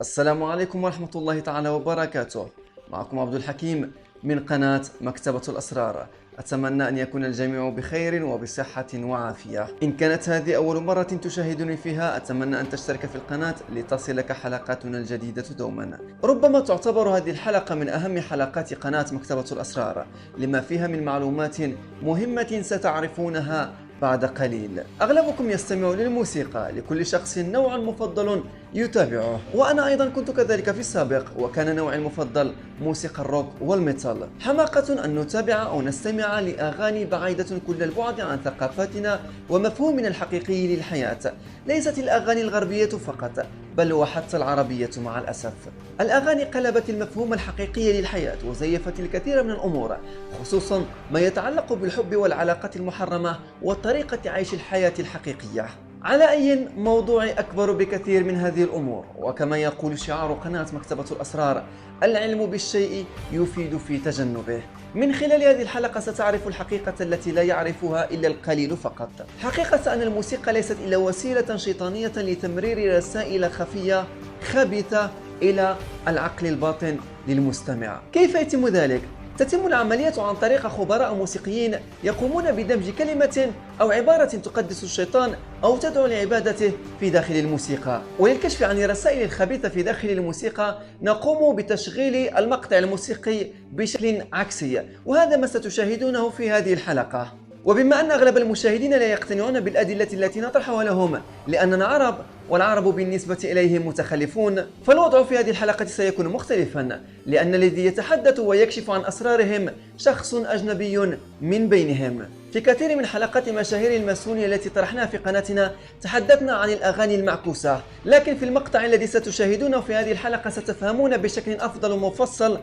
السلام عليكم ورحمة الله تعالى وبركاته. معكم عبد الحكيم من قناة مكتبة الأسرار. أتمنى أن يكون الجميع بخير وبصحة وعافية. إن كانت هذه أول مرة تشاهدني فيها أتمنى أن تشترك في القناة لتصلك حلقاتنا الجديدة دوما. ربما تعتبر هذه الحلقة من أهم حلقات قناة مكتبة الأسرار لما فيها من معلومات مهمة ستعرفونها بعد قليل. أغلبكم يستمع للموسيقى، لكل شخص نوع مفضل يتابعه، وأنا أيضا كنت كذلك في السابق، وكان نوعي المفضل موسيقى الروك والميتال. حماقة أن نتابع أو نستمع لأغاني بعيدة كل البعد عن ثقافتنا ومفهومنا الحقيقي للحياة. ليست الأغاني الغربية فقط، بل وحتى العربية مع الأسف. الأغاني قلبت المفهوم الحقيقي للحياة وزيفت الكثير من الأمور، خصوصا ما يتعلق بالحب والعلاقات المحرمة وطريقة عيش الحياة الحقيقية. على أي موضوع أكبر بكثير من هذه الأمور، وكما يقول شعار قناة مكتبة الأسرار: العلم بالشيء يفيد في تجنبه. من خلال هذه الحلقة ستعرف الحقيقة التي لا يعرفها إلا القليل فقط، حقيقة أن الموسيقى ليست إلا وسيلة شيطانية لتمرير رسائل خفية خبيثة إلى العقل الباطن للمستمع. كيف يتم ذلك؟ تتم العملية عن طريق خبراء موسيقيين يقومون بدمج كلمة أو عبارة تقدس الشيطان أو تدعو لعبادته في داخل الموسيقى. وللكشف عن الرسائل الخبيثة في داخل الموسيقى نقوم بتشغيل المقطع الموسيقي بشكل عكسي، وهذا ما ستشاهدونه في هذه الحلقة. وبما أن أغلب المشاهدين لا يقتنعون بالأدلة التي نطرحها لهم لأننا عرب والعرب بالنسبة إليهم متخلفون، فالوضع في هذه الحلقة سيكون مختلفا، لأن الذي يتحدث ويكشف عن أسرارهم شخص أجنبي من بينهم. في كثير من حلقات مشاهير الماسونية التي طرحناها في قناتنا تحدثنا عن الأغاني المعكوسة، لكن في المقطع الذي ستشاهدونه في هذه الحلقة ستفهمون بشكل أفضل ومفصل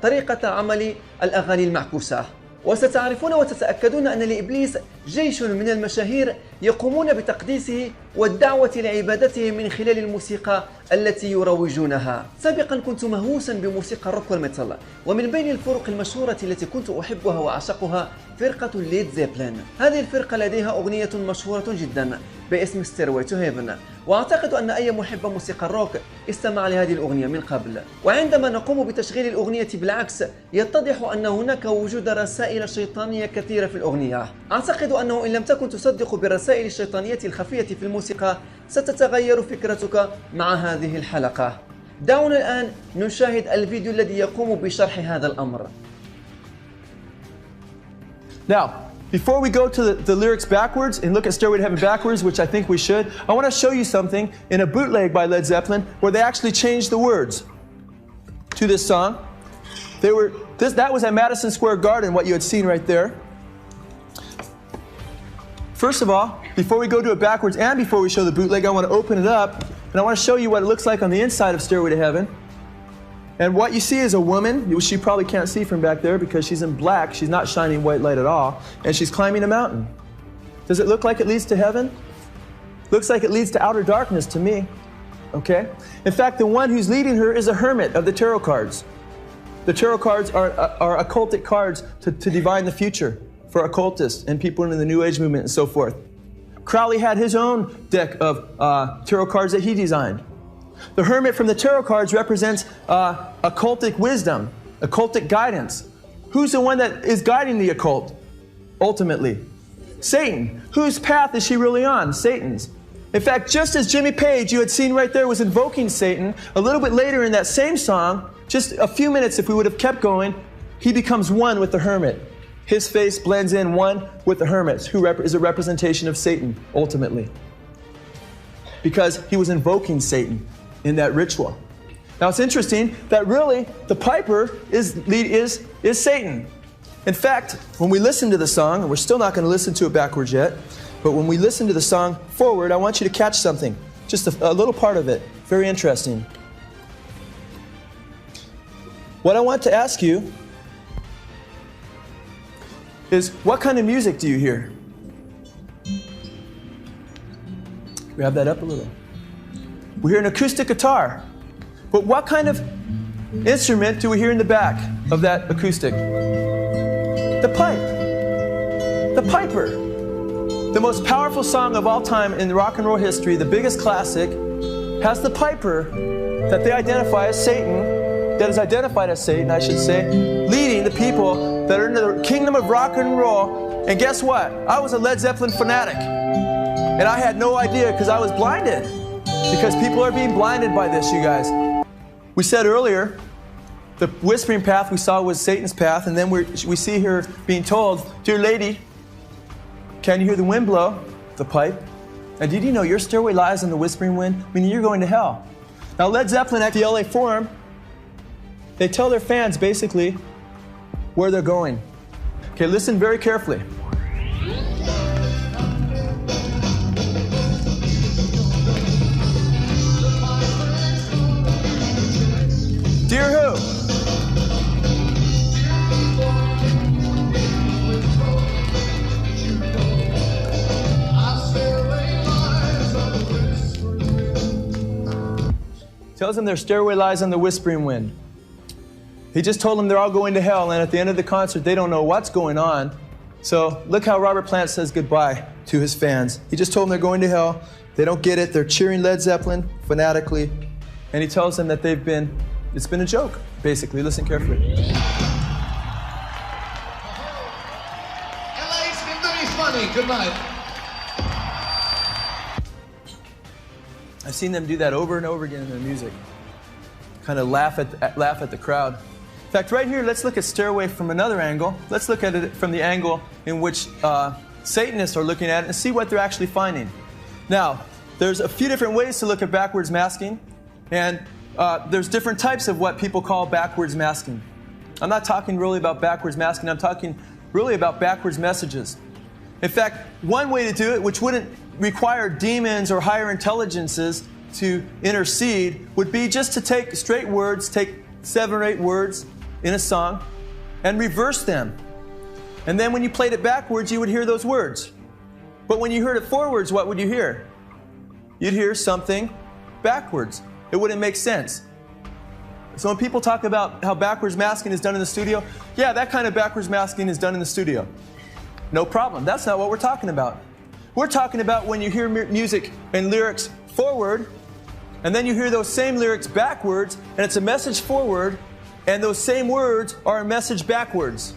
طريقة عمل الأغاني المعكوسة، وستعرفون وتتأكدون أن لإبليس جيش من المشاهير يقومون بتقديسه والدعوة لعبادته من خلال الموسيقى التي يروجونها. سابقا كنت مهووسا بموسيقى الروك والميتال، ومن بين الفرق المشهورة التي كنت أحبها وأعشقها فرقة ليد زيبلين. هذه الفرقة لديها أغنية مشهورة جدا باسم ستيروي تو هيفن، وأعتقد أن أي محب موسيقى الروك استمع لهذه الأغنية من قبل. وعندما نقوم بتشغيل الأغنية بالعكس يتضح أن هناك وجود رسائل شيطانية كثيرة في الأغنية. أعتقد أنه إن لم تكن تصدق بالرسائل الشيطانية الخفية في الموسيقى ستتغير فكرتك مع هذه الحلقة. دعونا الآن نشاهد الفيديو الذي يقوم بشرح هذا الأمر. Now, before we go to the lyrics backwards and look at Stairway to Heaven backwards, which I think we should, I want to show you something in a bootleg by Led Zeppelin where they actually changed the words to this song. That was at Madison Square Garden, what you had seen right there. First of all, before we go to it backwards and before we show the bootleg, I want to open it up and I want to show you what it looks like on the inside of Stairway to Heaven. And what you see is a woman, which you probably can't see from back there because she's in black, she's not shining white light at all, and she's climbing a mountain. Does it look like it leads to heaven? Looks like it leads to outer darkness to me, okay? In fact, the one who's leading her is a hermit of the tarot cards. The tarot cards are occultic cards to divine the future for occultists and people in the New Age movement and so forth. Crowley had his own deck of tarot cards that he designed. The hermit from the tarot cards represents occultic wisdom, occultic guidance. Who's the one that is guiding the occult, ultimately? Satan. Whose path is she really on? Satan's. In fact, just as Jimmy Page, you had seen right there, was invoking Satan, a little bit later in that same song, just a few minutes if we would have kept going, he becomes one with the hermit. His face blends in one with the hermit, who is a representation of Satan, ultimately. Because he was invoking Satan in that ritual. Now it's interesting that really the piper is Satan. In fact, when we listen to the song, and we're still not going to listen to it backwards yet, but when we listen to the song forward, I want you to catch something, just a little part of it, very interesting. What I want to ask you is, what kind of music do you hear? Grab that up a little. We hear an acoustic guitar, but what kind of instrument do we hear in the back of that acoustic? The pipe. The piper. The most powerful song of all time in rock and roll history, the biggest classic, has the piper that they identify as Satan, that is identified as Satan, I should say, leading the people that are in the kingdom of rock and roll. And guess what? I was a Led Zeppelin fanatic. And I had no idea because I was blinded. Because people are being blinded by this, you guys. We said earlier, the whispering path we saw was Satan's path, and then we see her being told, "Dear lady, can you hear the wind blow?" The pipe. And did you know your stairway lies in the whispering wind? Meaning you're going to hell. Now Led Zeppelin at the LA Forum, they tell their fans basically where they're going. Okay, listen very carefully. Dear who? Tells them their stairway lies on the whispering wind. He just told them they're all going to hell, and at the end of the concert, they don't know what's going on. So look how Robert Plant says goodbye to his fans. He just told them they're going to hell. They don't get it. They're cheering Led Zeppelin fanatically. And he tells them that it's been a joke, basically. Listen carefully. LA's been very funny. Good night. I've seen them do that over and over again in their music. Kind of laugh at the crowd. In fact, right here, let's look at Stairway from another angle. Let's look at it from the angle in which Satanists are looking at it and see what they're actually finding. Now, there's a few different ways to look at backwards masking, and there's different types of what people call backwards masking. I'm not talking really about backwards masking, I'm talking really about backwards messages. In fact, one way to do it, which wouldn't require demons or higher intelligences to intercede, would be just to take straight words, take 7 or 8 words in a song, and reverse them. And then when you played it backwards, you would hear those words. But when you heard it forwards, what would you hear? You'd hear something backwards. It wouldn't make sense. So when people talk about how backwards masking is done in the studio, yeah, that kind of backwards masking is done in the studio. No problem. That's not what we're talking about. We're talking about when you hear music and lyrics forward, and then you hear those same lyrics backwards, and it's a message forward, and those same words are a message backwards.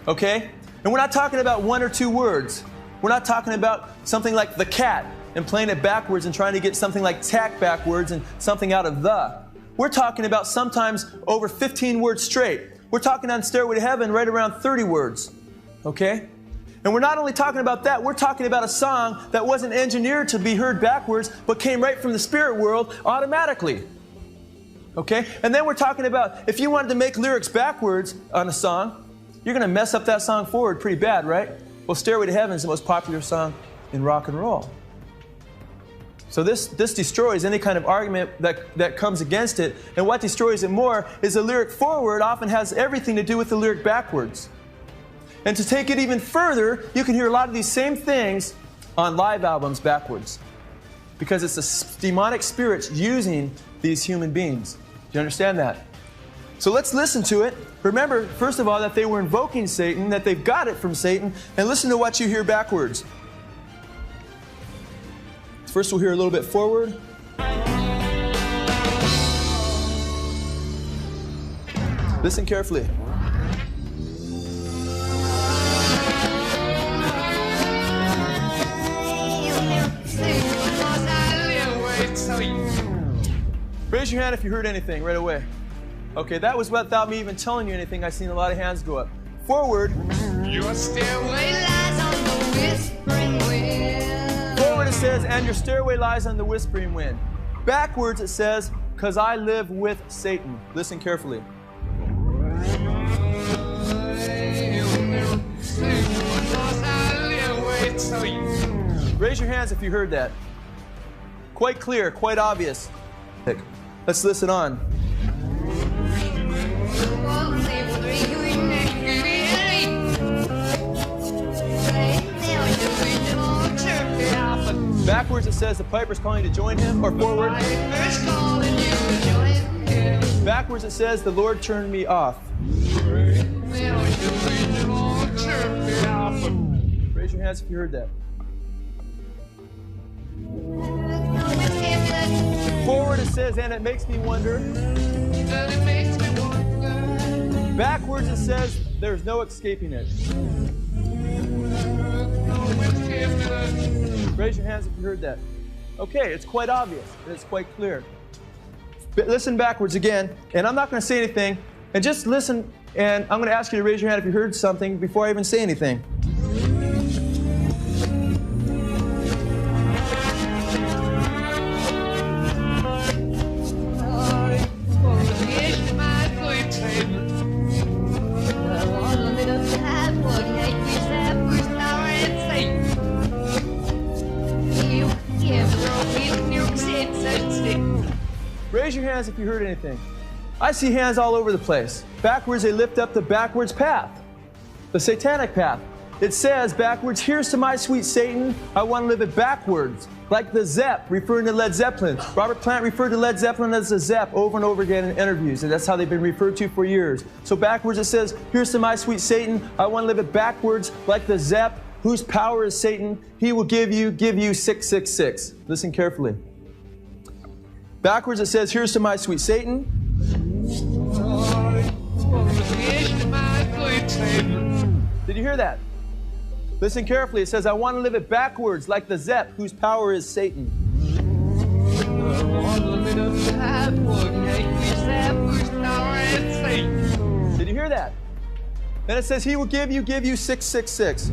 Okay? And we're not talking about 1 or 2 words. We're not talking about something like the cat and playing it backwards and trying to get something like tack backwards and something out of the. We're talking about sometimes over 15 words straight. We're talking on Stairway to Heaven right around 30 words. Okay? And we're not only talking about that, we're talking about a song that wasn't engineered to be heard backwards, but came right from the spirit world automatically. Okay? And then we're talking about if you wanted to make lyrics backwards on a song, you're going to mess up that song forward pretty bad, right? Well, Stairway to Heaven is the most popular song in rock and roll. So this destroys any kind of argument that comes against it. And what destroys it more is the lyric forward often has everything to do with the lyric backwards. And to take it even further, you can hear a lot of these same things on live albums backwards. Because it's the demonic spirits using these human beings. Do you understand that? So let's listen to it. Remember, first of all, that they were invoking Satan, that they've got it from Satan, and listen to what you hear backwards. First we'll hear a little bit forward. Listen carefully. Raise your hand if you heard anything right away. Okay, that was without me even telling you anything. I've seen a lot of hands go up. Forward. Your stairway lies on the whispering wind. Forward it says, and your stairway lies on the whispering wind. Backwards it says, because I live with Satan. Listen carefully. Raise your hands if you heard that. Quite clear, quite obvious. Let's listen on. Backwards it says the piper's calling to join him, or forward. Backwards it says the Lord turned me off. Raise your hands if you heard that. Forward it says, and it makes me wonder. But it makes me wonder. Backwards it says, there's no escaping it. Raise your hands if you heard that. Okay, it's quite obvious. It's quite clear. But listen backwards again, and I'm not going to say anything, and just listen, and I'm going to ask you to raise your hand if you heard something before I even say anything. Raise your hands if you heard anything. I see hands all over the place. Backwards, they lift up the backwards path, the satanic path. It says backwards, here's to my sweet Satan, I want to live it backwards. Like the Zepp, referring to Led Zeppelin. Robert Plant referred to Led Zeppelin as the Zepp over and over again in interviews, and that's how they've been referred to for years. So backwards it says, here's to my sweet Satan, I want to live it backwards like the Zepp, whose power is Satan. He will give you 666. Listen carefully. Backwards it says, here's to my sweet Satan. Did you hear that? Listen carefully. It says, I want to live it backwards like the Zepp, whose power is Satan. Did you hear that? Then it says, he will give you 666.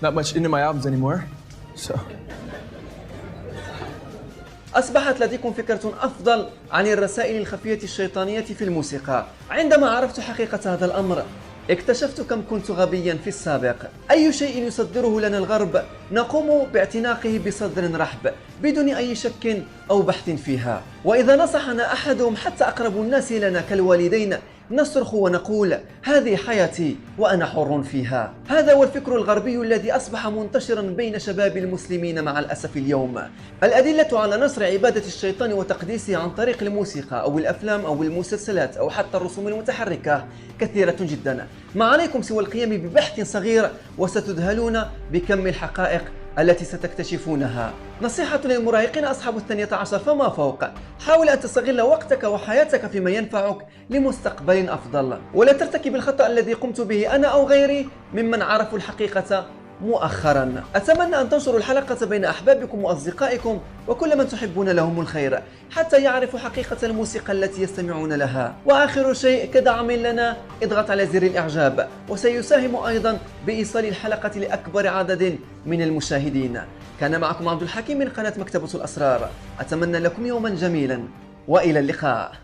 Not much into my albums anymore, so. أصبحت لديكم فكرة أفضل عن الرسائل الخفية الشيطانية في الموسيقى. عندما عرفت حقيقة هذا الأمر اكتشفت كم كنت غبيا في السابق. أي شيء يصدره لنا الغرب نقوم باعتناقه بصدر رحب بدون أي شك أو بحث فيها. وإذا نصحنا أحدهم حتى أقرب الناس لنا كالوالدين نصرخ ونقول هذه حياتي وأنا حر فيها. هذا هو الفكر الغربي الذي أصبح منتشرا بين شباب المسلمين مع الأسف اليوم. الأدلة على نصر عبادة الشيطان وتقديسه عن طريق الموسيقى أو الأفلام أو المسلسلات أو حتى الرسوم المتحركة كثيرة جدا. ما عليكم سوى القيام ببحث صغير وستذهلون بكم الحقائق التي ستكتشفونها. نصيحة للمراهقين أصحاب 12 فما فوق: حاول أن تستغل وقتك وحياتك فيما ينفعك لمستقبل أفضل، ولا ترتكب الخطأ الذي قمت به أنا أو غيري ممن عرفوا الحقيقة مؤخرا. أتمنى أن تنشروا الحلقة بين أحبابكم وأصدقائكم وكل من تحبون لهم الخير حتى يعرفوا حقيقة الموسيقى التي يستمعون لها. وآخر شيء كدعم لنا اضغط على زر الإعجاب، وسيساهم أيضا بإيصال الحلقة لأكبر عدد من المشاهدين. كان معكم عبد الحكيم من قناة مكتبة الأسرار. أتمنى لكم يوما جميلا وإلى اللقاء.